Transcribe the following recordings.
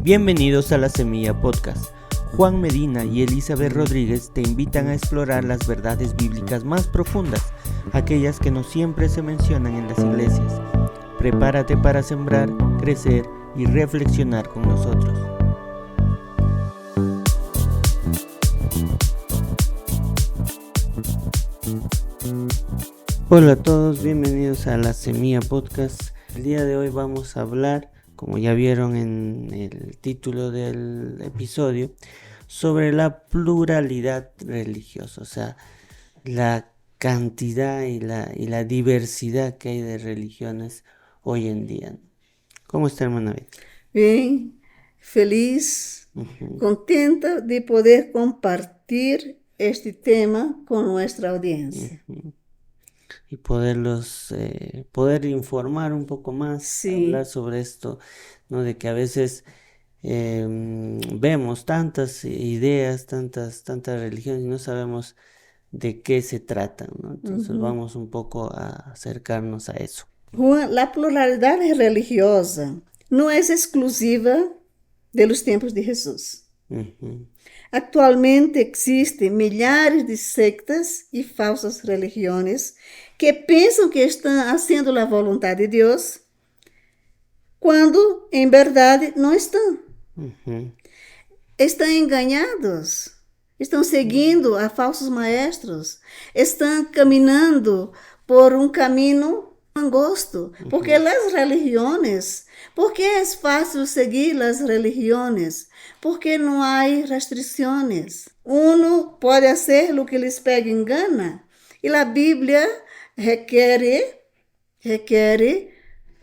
Bienvenidos a La Semilla Podcast. Juan Medina y Elizabeth Rodríguez te invitan a explorar las verdades bíblicas más profundas, aquellas que no siempre se mencionan en las iglesias. Prepárate para sembrar, crecer y reflexionar con nosotros. Hola a todos, bienvenidos a La Semilla Podcast. El día de hoy vamos a hablar, como ya vieron en el título del episodio, sobre la pluralidad religiosa, o sea, la cantidad y la diversidad que hay de religiones hoy en día. ¿Cómo está, hermana Beth? Bien, feliz, contenta de poder compartir este tema con nuestra audiencia. Y poder informar un poco más, Sí. hablar sobre esto, ¿no? De que a veces vemos tantas ideas, tantas religiones y no sabemos de qué se tratan, ¿no? Entonces vamos un poco a acercarnos a eso. Juan, la pluralidad religiosa no es exclusiva de los tiempos de Jesús. Actualmente existen milhares de sectas y falsas religiones que piensan que están haciendo la voluntad de Dios cuando en verdad no están. Estão engañados, estão seguindo a falsos maestros, estão caminhando por um caminho angosto, porque as religiões, porque é fácil seguir as religiões, porque não há restrições. Uno pode fazer o que lhes pega em gana, e a Bíblia requer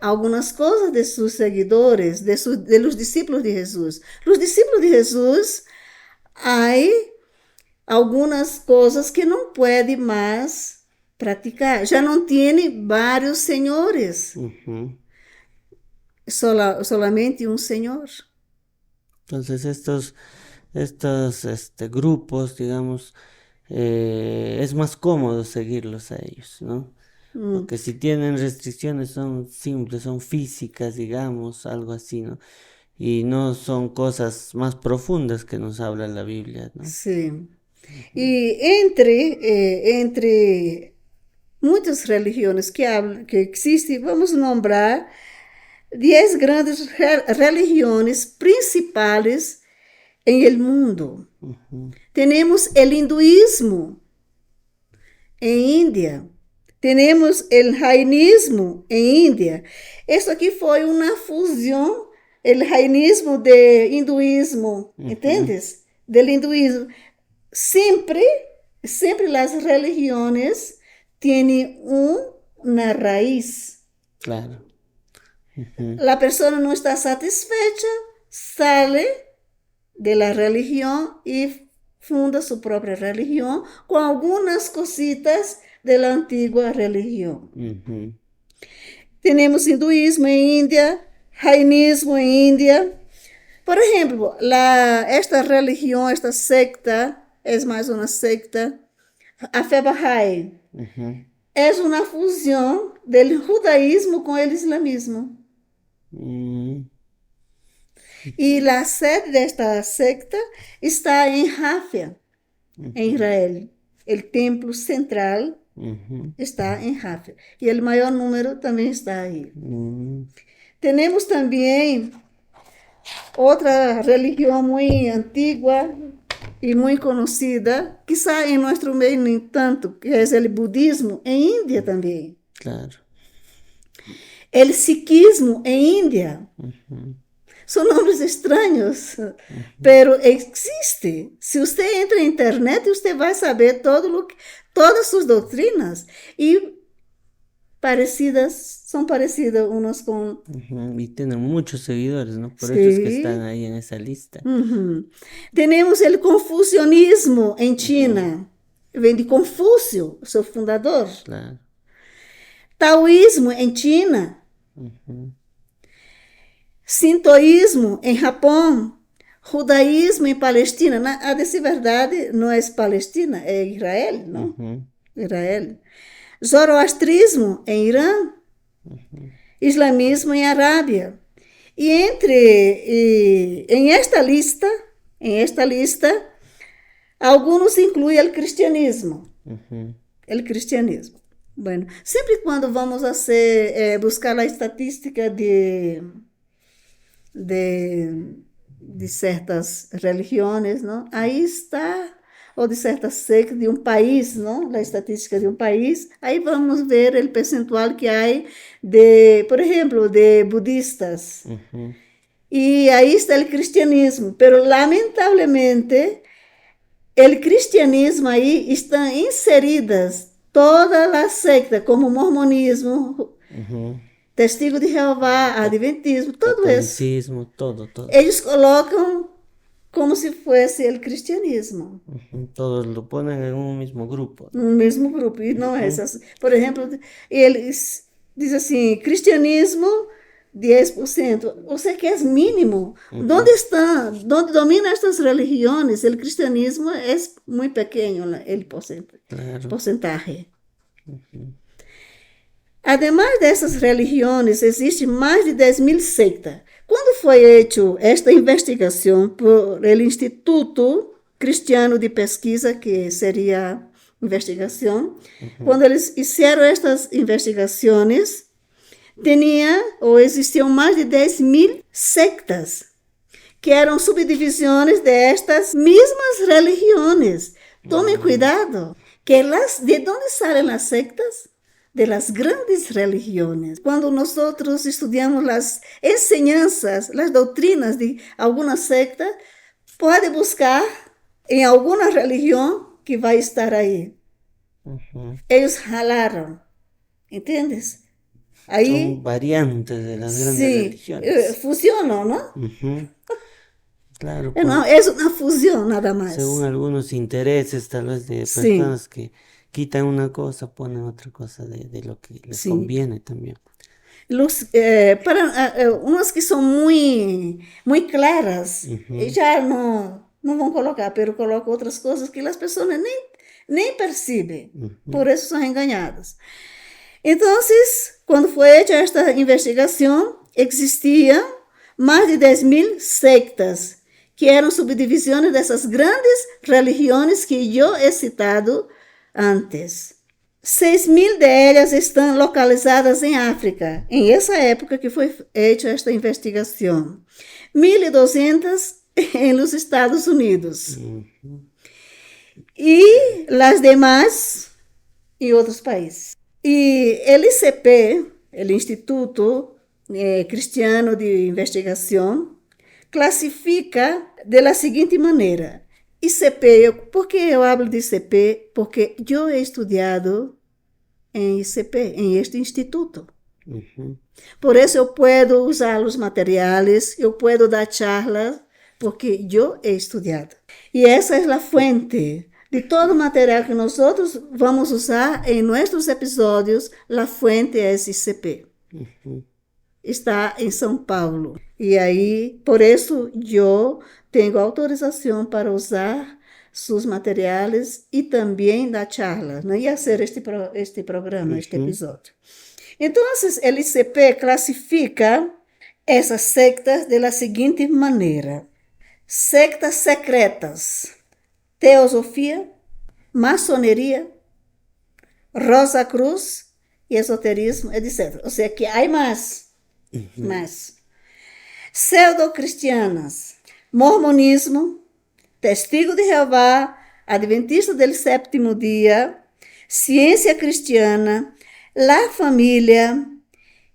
algunas cosas de sus seguidores, de los discípulos de Jesús. Los discípulos de Jesús, hay algunas cosas que no puede más practicar. Ya no tiene varios señores, solamente un señor. Entonces estos grupos, digamos, es más cómodo seguirlos a ellos, ¿no? Porque si tienen restricciones son simples, son físicas, digamos, algo así, ¿no? Y no son cosas más profundas que nos habla la Biblia, ¿no? Sí. Y entre muchas religiones que existen, vamos a nombrar 10 grandes religiones principales en el mundo. Tenemos el hinduismo en India. Tenemos el jainismo en India. Esto aquí fue una fusión, el jainismo de hinduismo, ¿entiendes? Del hinduismo. Siempre las religiones tienen una raíz. Claro. La persona no está satisfecha, sale de la religión y funda su propia religión con algunas cositas de la antigua religión. Tenemos hinduismo en India, jainismo en India. Por ejemplo, esta religión, esta secta, es más una secta, a fe Bahá'í, es una fusión del judaísmo con el islamismo. Y la sede de esta secta está en Jaffa, en Israel. El templo central está en Jaffa. Y el mayor número también está ahí. Tenemos también otra religión muy antigua y muy conocida, quizá en nuestro medio no tanto, que es el budismo en India también. Claro. El sikhismo en India. Son nombres extraños, pero existe. Si usted entra en internet, usted va a saber todas sus doctrinas. Y son parecidas unas con... Y tienen muchos seguidores, ¿no? Por eso es que están ahí en esa lista. Tenemos el confucianismo en China. Vem de Confúcio, su fundador. Claro. Taoísmo en China. Sintoísmo en Japón, judaísmo en Palestina. A decir verdad, no es Palestina, es Israel, ¿no? Israel. Zoroastrismo en Irán, islamismo en Arabia. En esta lista, algunos incluyen el cristianismo. El cristianismo. Bueno, sempre quando vamos buscar a estatística de certas religiões, não? Aí está, ou de certas sectas de um país, não? A estatística de um país, aí vamos ver o percentual que há por exemplo, de budistas. E aí está o cristianismo, pero lamentavelmente o cristianismo aí está inseridas todas as sectas, como o mormonismo, Testigo de Jeová, Adventismo, todo isso. Todo. Eles colocam como se fosse o cristianismo. Todos lo ponen en un mismo grupo. No mesmo grupo, e não é assim. Por exemplo, eles dizem assim, cristianismo 10%, ou seja que é mínimo. Onde dominam estas religiões, o cristianismo é muito pequeno, o porcentaje. Además dessas religiões, existem mais de 10.000 sectas. Quando foi feita esta investigação por o Instituto Cristiano de Pesquisa, que seria investigação, quando eles fizeram estas investigações, existiam mais de 10.000 sectas, que eram subdivisões destas mesmas religiões. Tomem cuidado, de onde saem as sectas? De las grandes religiones. Cuando nosotros estudiamos las enseñanzas, las doutrinas de alguna secta, pode buscar em alguma religião que vai estar aí. Eles jalaram, entendes? Aí, son variantes de las grandes religiones. Fusionam, ¿no? Claro. No, es una fusión nada más. Según algunos intereses, tal vez de personas que quitan una cosa, ponen otra cosa de lo que les conviene también. Para unas que são muito claras, já não vão colocar, pero colocam outras coisas que as pessoas nem percebem. Por isso são enganadas. Então, quando foi feita esta investigação, existiam mais de 10.000 sectas, que eram subdivisões dessas grandes religiões que eu he citado antes. 6.000 delas estão localizadas em África, em essa época que foi feita esta investigação. 1.200 nos Estados Unidos. E as demais em outros países. E o ICP, o Instituto Cristiano de Investigação, classifica da seguinte maneira. ICP, por que eu hablo de ICP? Porque eu he estudado em ICP, em este instituto. Por isso eu posso usar os materiais, eu posso dar charlas, porque eu he estudado. E essa é a fonte de todo o material que nós vamos usar em nossos episódios. A fonte é ICP. Está em São Paulo. E aí, por isso, eu tenho autorização para usar seus materiais e também dar charlas, né? E fazer este programa, este episódio. Então, o ICP classifica essas sectas da seguinte maneira: sectas secretas, teosofia, maçoneria, Rosa Cruz e esoterismo, etc. Ou seja, que há mais. Pseudo-cristianas, mormonismo, Testigo de Jeová, Adventista del Sétimo Dia, Ciência Cristiana, La Família,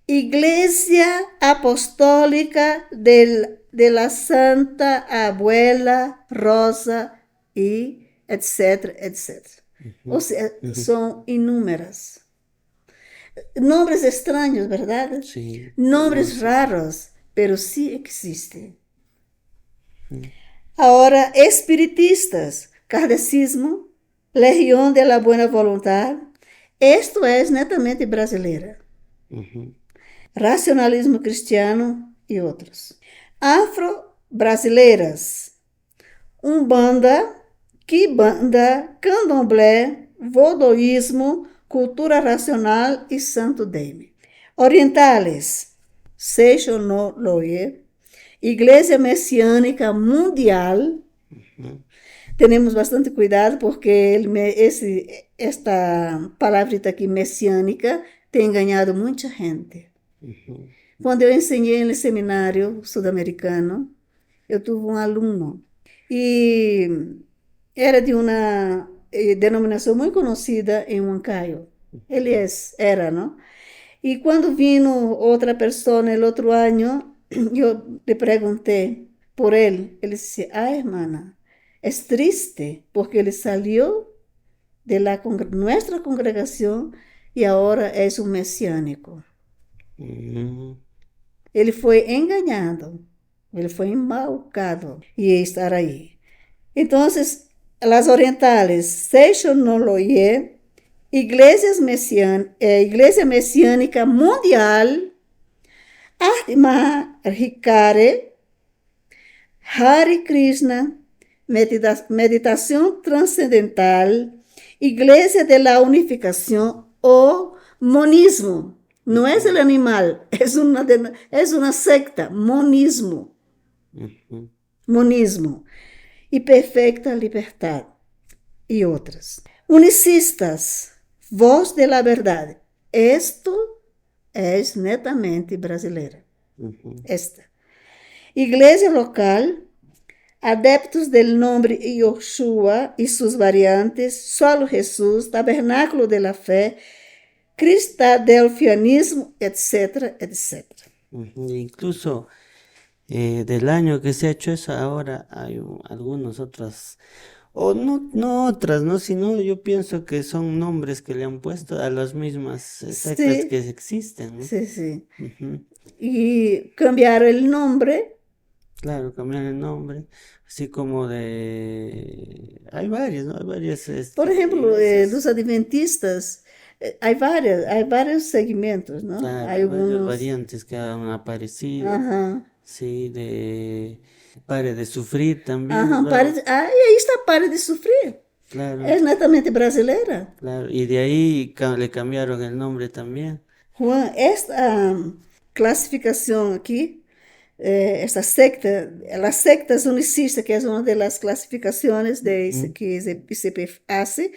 Igreja Apostólica de la Santa Abuela Rosa e etc, etc. Ou seja, são inúmeras. Nomes estranhos, verdade? Sí. Nomes raros, pero sí existen. Ahora, espiritistas, kardecismo, Legião de la Buena Voluntad, esto es netamente brasileira. Racionalismo cristiano e outros. Afro-brasileiras, Umbanda, Quibanda, Candomblé, Vodoísmo, Cultura Racional e Santo Daime. Orientales, Seixo no Loye, Iglesia Mesiânica Mundial. Tenemos bastante cuidado porque esta palabrita aqui, mesiânica, tem enganado muita gente. Quando eu ensinei no seminário sul-americano, eu tive um aluno e era de uma denominação muito conhecida em Huancayo. Ele era, não? E quando vino outra pessoa no outro ano, eu lhe perguntei por ele. Ele disse, hermana, é triste porque ele saiu de nossa congregação e agora é um messiânico. Ele foi enganado, ele foi embaucado e estar aí. Então, as orientales, Seixo no Loye, Iglesia Mesiânica Mundial, Atma Hikare, Hare Krishna, Meditação Transcendental, Iglesia de la Unificación o Monismo. Não é o animal, é uma secta, monismo. Monismo. E Perfecta Liberdade. E outras. Unicistas, Voz de la Verdade. Esto é netamente brasileira. Esta. Igreja local, adeptos del nombre Yoshua e suas variantes, Solo Jesús, Tabernáculo de la Fé, Cristadelfianismo, etc., etc. Incluso del año que se ha hecho eso, ahora hay algunas otras, o no otras, ¿no? Sino yo pienso que son nombres que le han puesto a las mismas sectas que existen, ¿no? Sí, sí. Y cambiaron el nombre. Claro, cambiaron el nombre, así como de... Hay varias, ¿no? Hay varias... Por ejemplo, los adventistas, hay varios segmentos, ¿no? Claro, hay varias variantes que han aparecido. Ajá. Sí, de Pare de Sufrir también. Ajá, ¿no? ahí está Pare de Sufrir. Claro. Es netamente brasileira. Claro, y de ahí le cambiaron el nombre también. Juan, esta clasificación aquí, esta secta, las sectas unicistas, que es una de las clasificaciones que se hace,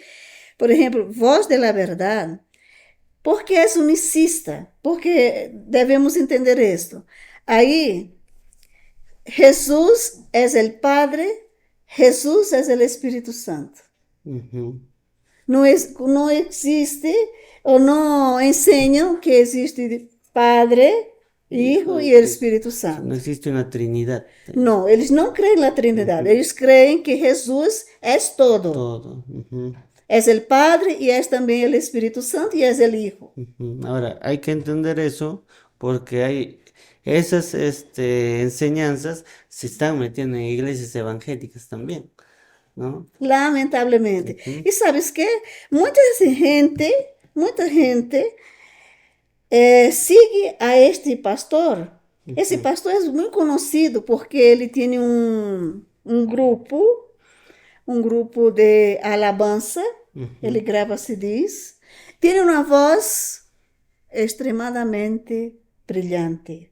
por ejemplo, Voz de la Verdad. ¿Por qué es unicista? Porque debemos entender esto. Ahí, Jesús es el Padre, Jesús es el Espíritu Santo. No existe o no enseñan que existe Padre, Hijo y el Espíritu Santo. No existe una Trinidad. No, ellos no creen en la Trinidad. Ellos creen que Jesús es todo. Todo. Es el Padre y es también el Espíritu Santo y es el Hijo. Ahora, hay que entender eso porque hay esas enseñanzas se están metiendo en iglesias evangélicas también, ¿no? Lamentablemente. Y ¿sabes qué? Mucha gente sigue a este pastor. Ese pastor es muy conocido porque él tiene un grupo de alabanza. Ele grava CDs. Tiene una voz extremadamente brillante.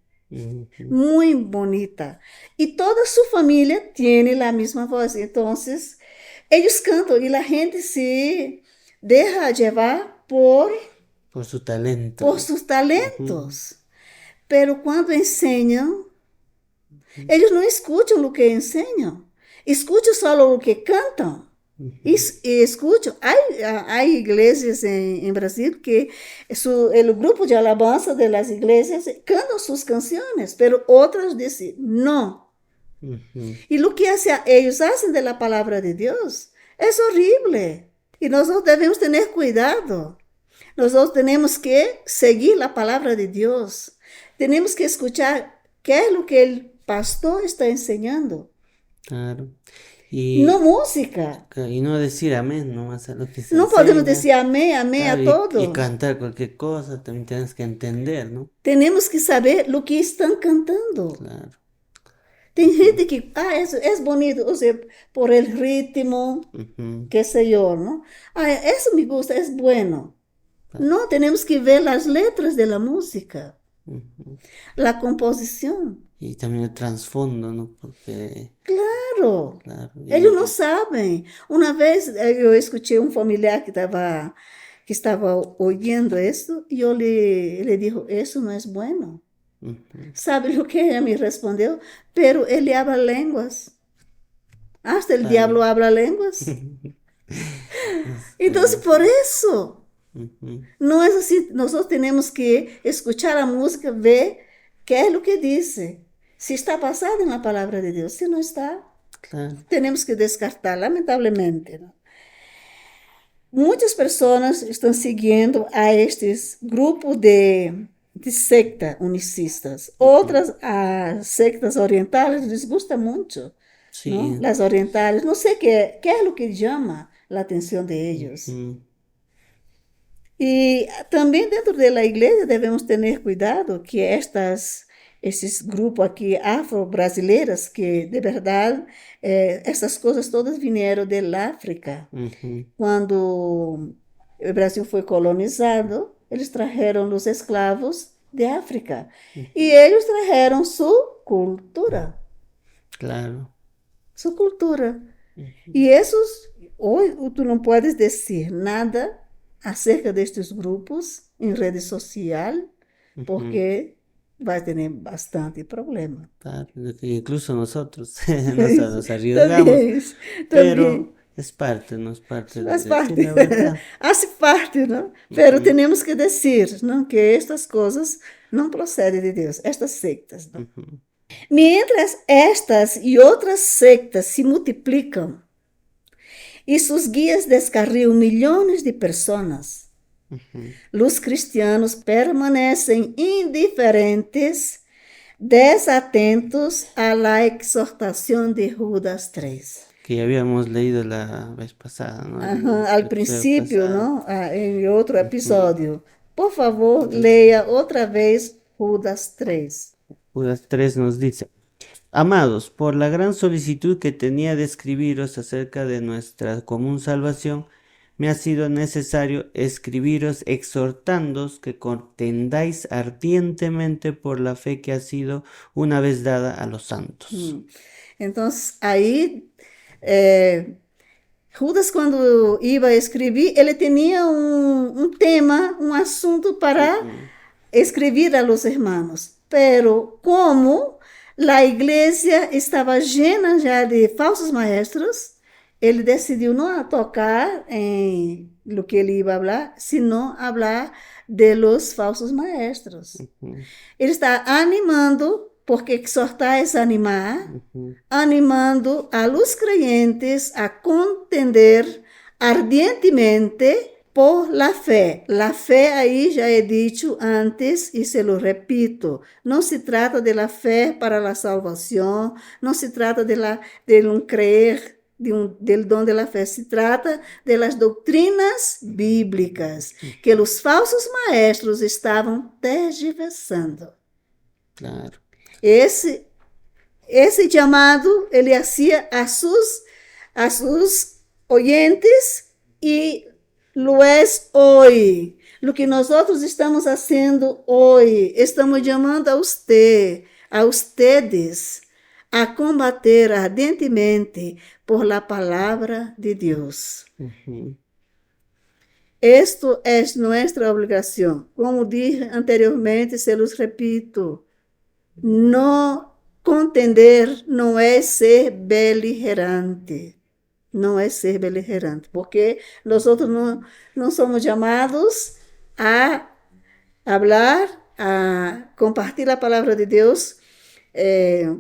Muy bonita. Y toda su familia tiene la misma voz. Entonces, ellos cantan y la gente se deja llevar por su talento. Por sus talentos. Pero cuando enseñan, ellos no escuchan lo que enseñan. Escuchan solo lo que cantan. Y escucho, hay iglesias en Brasil que el grupo de alabanza de las iglesias cantan sus canciones, pero otras dicen no. Y lo que ellos hacen de la palabra de Dios es horrible. Y nosotros debemos tener cuidado. Nosotros tenemos que seguir la palabra de Dios. Tenemos que escuchar qué es lo que el pastor está enseñando. Claro. No música. Y no decir amén nomás a lo que se No enseña. podemos decir amén Claro, a todo. Y cantar cualquier cosa, también tienes que entender, ¿no? Tenemos que saber lo que están cantando. Claro. Tem gente que, es bonito, o sea, por el ritmo, qué sé yo, ¿no? Eso me gusta, es bueno. Claro. No, tenemos que ver las letras de la música. La composición. Y también el trasfondo, ¿no? Porque, Claro, claro, ellos não sabem. Uma vez eu escutei um familiar que estava ouvindo isso e eu le dije, isso não é bueno. ¿Sabe o que ella me respondeu? Pero ele habla lenguas. Hasta el diablo habla lenguas. Entonces, por eso, no es así. Nosotros tenemos que escuchar la música, ver qué es lo que dice. Si está basada en la palabra de Dios, si no está, claro. tenemos que descartar, lamentablemente, ¿no? Muchas personas están siguiendo a estos grupos de sectas unicistas. Otras sectas orientales les gusta mucho. Sí. ¿No? Las orientales, no sé qué es lo que llama la atención de ellos. Y también dentro de la iglesia debemos tener cuidado que esses grupos aquí afro-brasileiros, que de verdad essas coisas todas vieram del África. Quando o Brasil foi colonizado, eles trajeron os escravos de África. E eles trajeron su cultura. Claro. Su cultura. E esses, hoje tu não podes dizer nada acerca destes grupos em rede social, porque vai ter bastante problema. Claro, incluso nosotros nos arriesgamos, pero es parte, no es parte Faz de parte. decir la verdad. Hace parte, não? Pero temos que dizer, não, que estas coisas não procedem de Deus, estas sectas, não? Mientras estas e outras sectas se multiplicam e seus guias descarriam milhões de pessoas, os cristianos permanecem indiferentes, desatentos a la exhortación de Judas 3. Que ya habíamos leído la vez pasada, ¿no? Al principio, ¿no? En otro episodio. Por favor, lea otra vez Judas 3. Judas 3 nos dice: Amados, por la gran solicitud que tenía de escribiros acerca de nuestra común salvación, me ha sido necesario escribiros exhortándoos que contendáis ardientemente por la fe que ha sido una vez dada a los santos. Entonces, ahí, Judas, cuando iba a escribir, él tenía un tema, un asunto para escribir a los hermanos. Pero como la iglesia estaba llena ya de falsos maestros, ele decidiu não tocar em lo que ele ia falar, sino falar de los falsos maestros. Ele está animando, porque exortar é animar, animando a los creyentes a contender ardientemente por la fe. La fe aí já he dicho antes e se lo repito. Não se trata de la fe para la salvación, não se trata de un creer, del don de la fe. Se trata de las doutrinas bíblicas que os falsos maestros estavam tergiversando. Claro. Esse chamado ele hacía a sus oyentes e lo es hoy. Lo que nós estamos fazendo hoje, estamos chamando a ustedes, a combater ardentemente por la palabra de Deus. Esto es nuestra obligación. Como dije anteriormente, se los repito, no contender não é ser beligerante. Não é ser beligerante, porque nós não somos chamados a falar, a compartilhar a palavra de Deus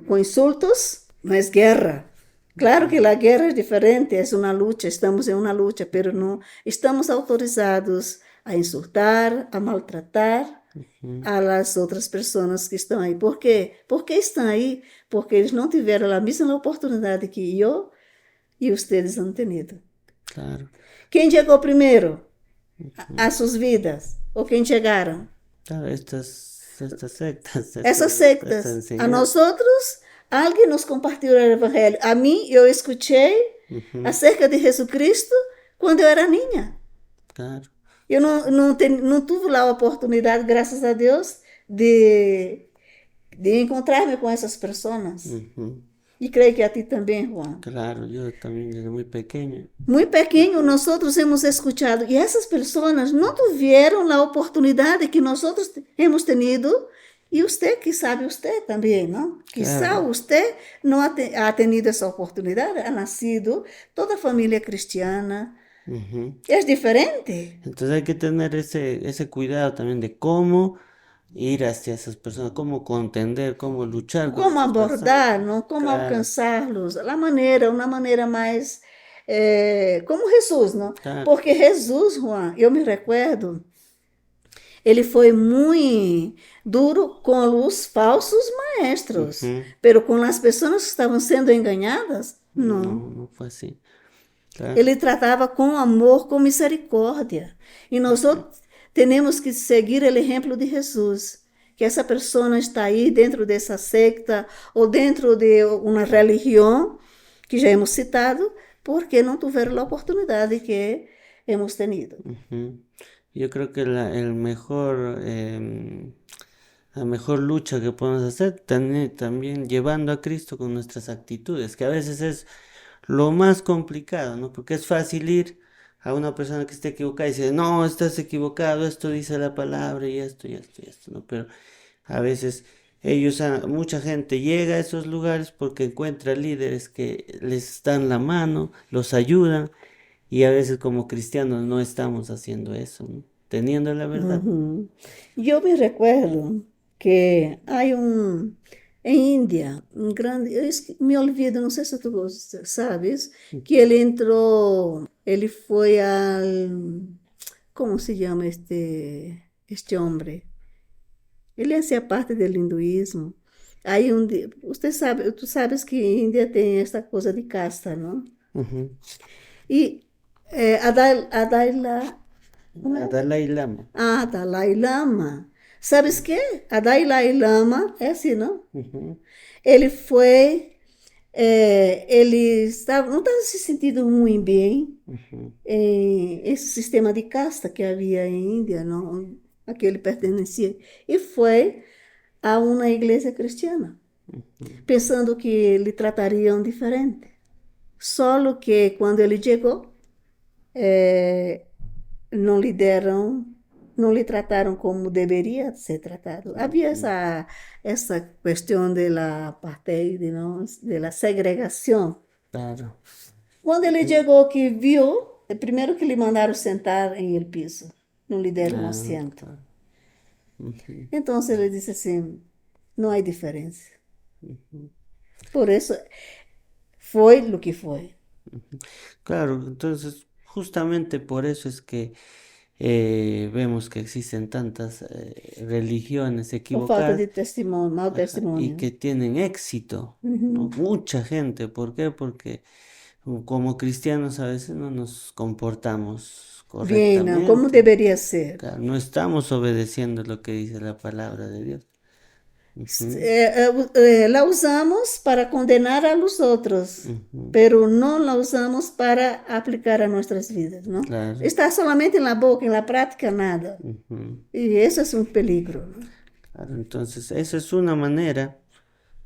com insultos, não é guerra. Claro que a guerra é diferente, é uma luta, estamos em uma luta, mas não estamos autorizados a insultar, a maltratar a las outras pessoas que estão aí. Por quê? Porque estão aí, porque eles não tiveram a mesma oportunidade que eu e vocês han tenido. Claro. Quem chegou primeiro a suas vidas? Ou quem chegaram? Claro, estas sectas. Essas sectas. A nós outros, alguém nos compartilhou o evangelho. A mim, eu escutei acerca de Jesus Cristo quando eu era niña. Claro. Eu não tive lá a oportunidade, graças a Deus, de, de encontrarme con esas personas. Y creo que a ti también, Juan. Claro, yo también desde muy pequeño. Muy pequeño nosotros hemos escuchado y esas personas no tuvieron la oportunidad que nosotros hemos tenido y usted, que sabe usted también, ¿no? Quizá Claro. usted no ha tenido esa oportunidad, ha nacido toda familia cristiana, es diferente. Entonces hay que tener ese cuidado también de cómo ir hacia esas personas, cómo contender, cómo luchar con Cómo esas personas. abordar, ¿no? Cómo Claro, alcanzarlos, una manera más como Jesús, ¿no? claro. Porque Jesús, Juan, eu me recuerdo, ele foi muito duro com os falsos maestros, pero com as pessoas que estavam sendo enganadas, No, não. no fue así. Claro. Ele tratava com amor, com misericórdia. E nós temos que seguir o exemplo de Jesus. Que essa pessoa está aí dentro dessa secta ou dentro de uma religião que já hemos citado, porque não tiveram a oportunidade que hemos tenido. Yo creo que la mejor lucha que podemos hacer también llevando a Cristo con nuestras actitudes, que a veces es lo más complicado, ¿no? Porque es fácil ir a una persona que esté equivocada y decir, no, estás equivocado, esto dice la palabra y esto y esto y esto, ¿no? Pero a veces mucha gente llega a esos lugares porque encuentra líderes que les dan la mano, los ayudan, y a veces como cristianos no estamos haciendo eso, ¿no? Teniendo la verdad. Eu me recuerdo que há em Índia, um grande, me olvido, não sei se tu sabes, que ele entrou, ele foi al, como se chama este homem? Ele fazia parte do hinduísmo. Aí tu sabes que Índia tem esta coisa de casta, não? E Dalai Lama. Dalai Lama. Sabes que? A Dalai Lama é assim, não? Ele foi, ele não estava se sentindo muito bem em esse sistema de casta que havia em Índia, não? A que ele pertencia. E foi a uma igreja cristiana, pensando que lhe tratariam diferente. Só que quando ele chegou, não lhe trataram como deveria ser tratado. Havia essa questão da apartheid, não? Da segregação. Claro. Quando ele chegou que viu, primeiro que lhe mandaram sentar em el piso, não lhe deram um assento. Então ele disse assim, não há diferença. Por isso, foi o que foi. Claro, entonces justamente por eso es que vemos que existen tantas religiones Por falta de equivocadas testemunho, mau testemunho. y que tienen éxito, ¿no? Mucha gente, ¿por qué? Porque como cristianos a veces no nos comportamos Bien, correctamente. como deveria ser. Claro, no estamos obedeciendo lo que dice la palabra de Dios. La usamos para condenar a los otros, pero no la usamos para aplicar a nuestras vidas, ¿no? Claro. Está solamente en la boca, en la práctica nada. Y eso es un peligro, ¿no? Claro, entonces esa es una manera,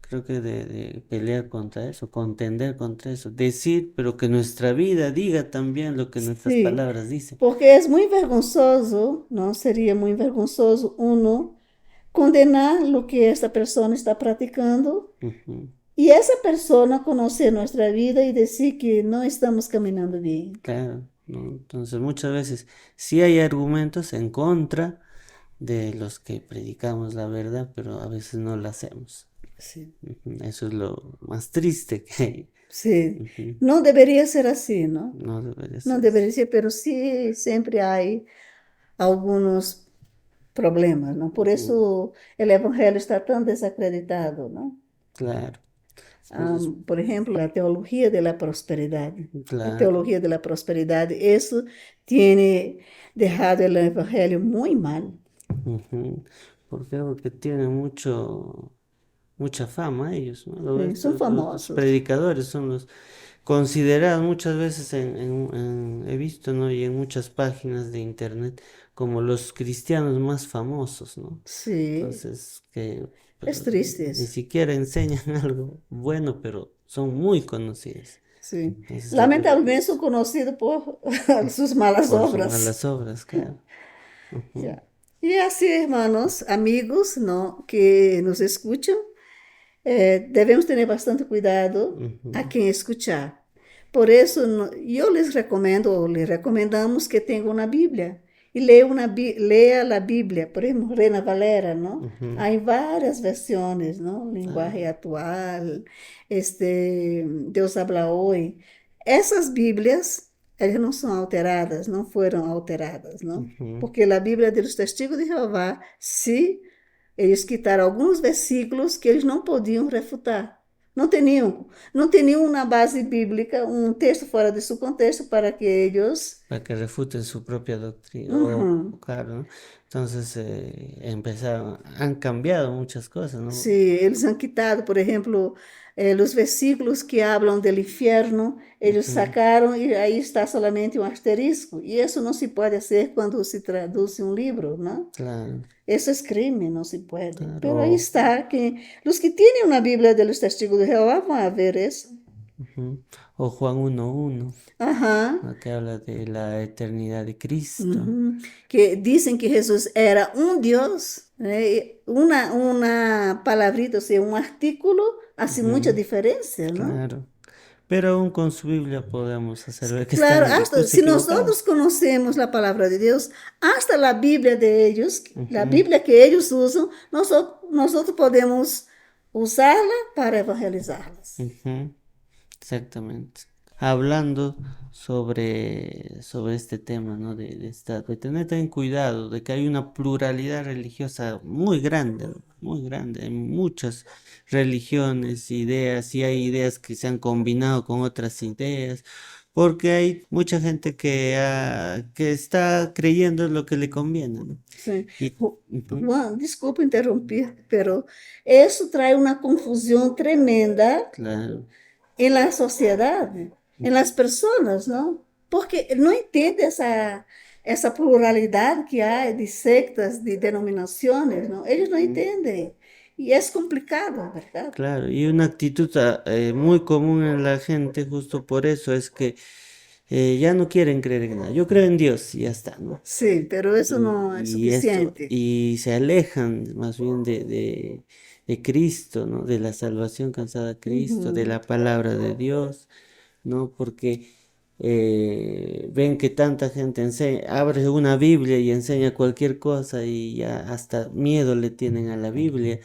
creo que de pelear contra eso, contender contra eso, decir, pero que nuestra vida diga también lo que nuestras Sí, palabras dicen. porque es muy vergonzoso, ¿no? Sería muy vergonzoso uno condenar lo que esta persona está practicando y esa persona conocer nuestra vida y decir que no estamos caminando bien. Claro, ¿no? Entonces muchas veces sí hay argumentos en contra de los que predicamos la verdad, pero a veces no lo hacemos. Sí. Eso es lo más triste que hay. Sí, no debería ser así, ¿no? No debería ser. No debería ser, pero sí siempre hay algunos problemas, ¿no? Por eso el evangelio está tan desacreditado, ¿no? Claro. Por ejemplo, la teología de la prosperidad. Claro. La teología de la prosperidad, eso tiene dejado el evangelio muy mal. ¿Por qué? Porque tiene mucho mucha fama ellos, ¿no? Lo ves, son los famosos. predicadores son los considerados muchas veces he visto, ¿no? Y en muchas páginas de internet como los cristianos más famosos, ¿no? Sí, Entonces, que pues, es triste ni eso. siquiera enseñan algo bueno, pero son muy conocidos. Sí. Entonces, Lamentablemente son conocidos por sus malas por sus obras. malas obras, claro. Ujú, Ya. Y así, hermanos, amigos, ¿no? Que nos escuchan, debemos tener bastante cuidado a ujú, quien escuchar. Por eso yo les recomiendo, o les recomendamos que tengan una Biblia y lea la Biblia, por ejemplo, Reina Valera, ¿no? ujú. Hay varias versiones, ¿no? Lenguaje Ah, actual, Dios habla hoy. Esas Biblias, ellas no son alteradas, no fueron alteradas, ¿no? ujú. Porque la Bíblia dos Testigos de Jeová, sí, eles quitaram alguns versículos que eles não podiam refutar. Não tinham uma base bíblica, um texto fora de seu contexto para que eles. Para que refuten su propia doctrina, Uhum. claro, ¿no? Entonces han cambiado muchas cosas, Sí, ¿no? eles han quitado, por exemplo, os versículos que hablam do inferno, eles Ujú, sacaram e aí está solamente um asterisco. E isso não se pode fazer quando se traduz um livro, não? claro, Eso es crimen, no se puede. Pero ahí claro. está, que los que tienen una Biblia de los testigos de Jehová van a ver eso. Ujú. O Juan 1:1, Ajá. ¿no? Que habla de la eternidad de Cristo. Uhum. Que dicen que Jesús era un Dios. Una palabrita, o sea, un artículo hace mucha Ujú, diferencia, ¿no? claro. Pero aún con su Biblia podemos hacer ver que Claro, están hasta incluso si equivocados. nosotros conocemos la palabra de Dios, hasta la Biblia de ellos, la Ujú, Biblia que ellos usan, nosotros podemos usarla para evangelizarlas. ujú. Exactamente. Hablando sobre este tema, ¿no? De tener también cuidado, de que hay una pluralidad religiosa muy grande, ¿no? Muy grande. Hay muchas religiones, ideas, y hay ideas que se han combinado con otras ideas, porque hay mucha gente que está creyendo lo que le conviene, ¿no? Sí. Y, ujú, Juan, desculpa interrumpir, pero eso trae una confusión tremenda claro. en la sociedad, en las personas, ¿no? Porque no entiende esa pluralidad que hay de sectas, de denominaciones, ¿no? Ellos no entienden. Y es complicado, ¿verdad? Claro, y una actitud muy común en la gente, justo por eso, es que ya no quieren creer en nada. Yo creo en Dios y ya está, ¿no? Sí, pero eso no es suficiente. Y se alejan más bien de Cristo, ¿no? De la salvación cansada a Cristo, de Ujú. la palabra de Dios, ¿no? Porque ven que tanta gente abre una Biblia y enseña cualquier cosa y ya hasta miedo le tienen a la Biblia,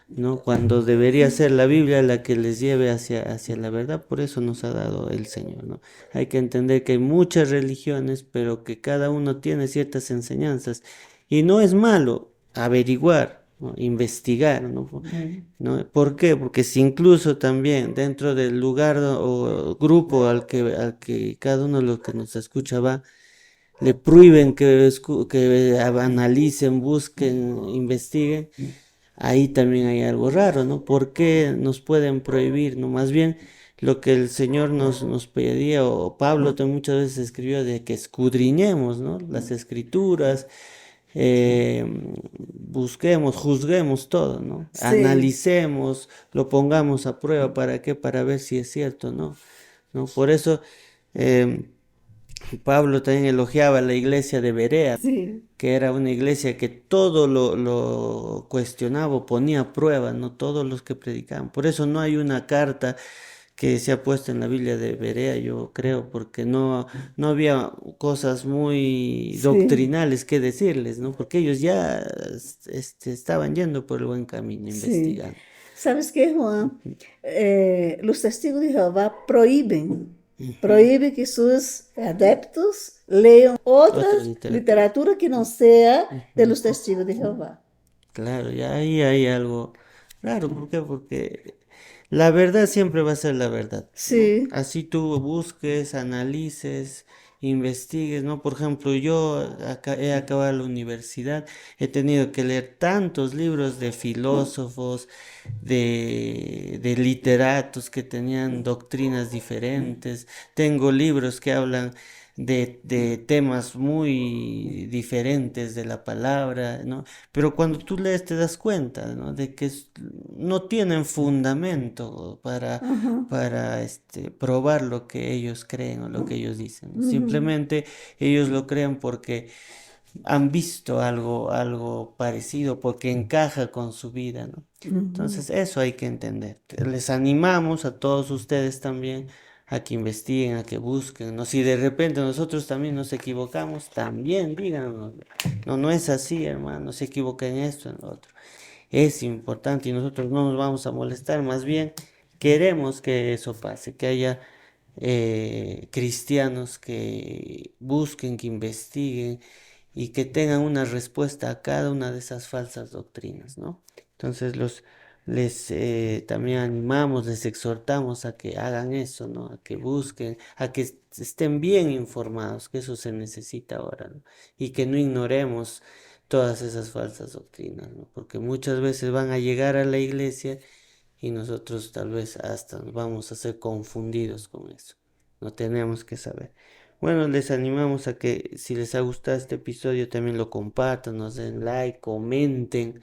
¿no? Cuando debería ser la Biblia la que les lleve hacia la verdad, por eso nos ha dado el Señor, ¿no? Hay que entender que hay muchas religiones, pero que cada uno tiene ciertas enseñanzas, y no es malo averiguar, ¿no? Investigar, ¿no? ¿No? ¿Por qué? Porque si incluso también dentro del lugar o grupo al que cada uno de los que nos escucha va, le prohíben que analicen, busquen, investiguen, ahí también hay algo raro, ¿no? ¿Por qué nos pueden prohibir, no? Más bien lo que el Señor nos pedía, o Pablo también muchas veces escribió, de que escudriñemos, ¿no? Las escrituras, eh, busquemos, juzguemos todo, ¿no? Sí, Analicemos, lo pongamos a prueba. ¿Para qué? Para ver si es cierto, ¿no? ¿No? Por eso eh, Pablo también elogiaba a la iglesia de Berea, sí. que era una iglesia que todo lo cuestionaba, o ponía a prueba, no todos los que predicaban. Por eso no hay una carta que se ha puesto en la Biblia de Berea, yo creo, porque no había cosas muy Sí, doctrinales que decirles, ¿no? Porque ellos ya estaban yendo por el buen camino, sí. investigando. ¿Sabes qué, Juan? Los testigos de Jehová Ujú. prohíben que sus adeptos lean otra Otra literatura. literatura que no sea de Ujú. los testigos de Jehová. Claro, y ahí hay algo raro. ¿Por qué? Porque la verdad siempre va a ser la verdad, ¿no? Sí, Así tú busques, analices investigues, ¿no? Por ejemplo, yo he acabado la universidad, he tenido que leer tantos libros de filósofos, de literatos que tenían doctrinas diferentes, tengo libros que hablan de temas muy diferentes de la palabra, ¿no? Pero cuando tú lees te das cuenta, ¿no? De que no tienen fundamento para probar lo que ellos creen o lo que ellos dicen. Simplemente ellos lo creen porque han visto algo parecido, porque encaja con su vida, ¿no? Entonces eso hay que entender. Les animamos a todos ustedes también a que investiguen, a que busquen, ¿no? Si de repente nosotros también nos equivocamos, también díganos, no es así, hermano, se equivoca en esto, en lo otro. Es importante y nosotros no nos vamos a molestar, más bien queremos que eso pase, que haya cristianos que busquen, que investiguen y que tengan una respuesta a cada una de esas falsas doctrinas, ¿no? Entonces les también animamos, les exhortamos a que hagan eso, ¿no? A que busquen, a que estén bien informados, que eso se necesita ahora, ¿no? Y que no ignoremos todas esas falsas doctrinas, ¿no? Porque muchas veces van a llegar a la iglesia y nosotros tal vez hasta nos vamos a ser confundidos con eso. No tenemos que saber. Bueno, les animamos a que si les ha gustado este episodio también lo compartan, nos den like, comenten,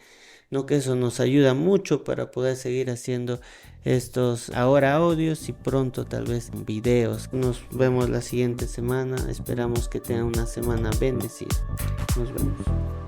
no, que eso nos ayuda mucho para poder seguir haciendo estos ahora audios y pronto tal vez videos. Nos vemos la siguiente semana, esperamos que tengan una semana bendecida. Nos vemos.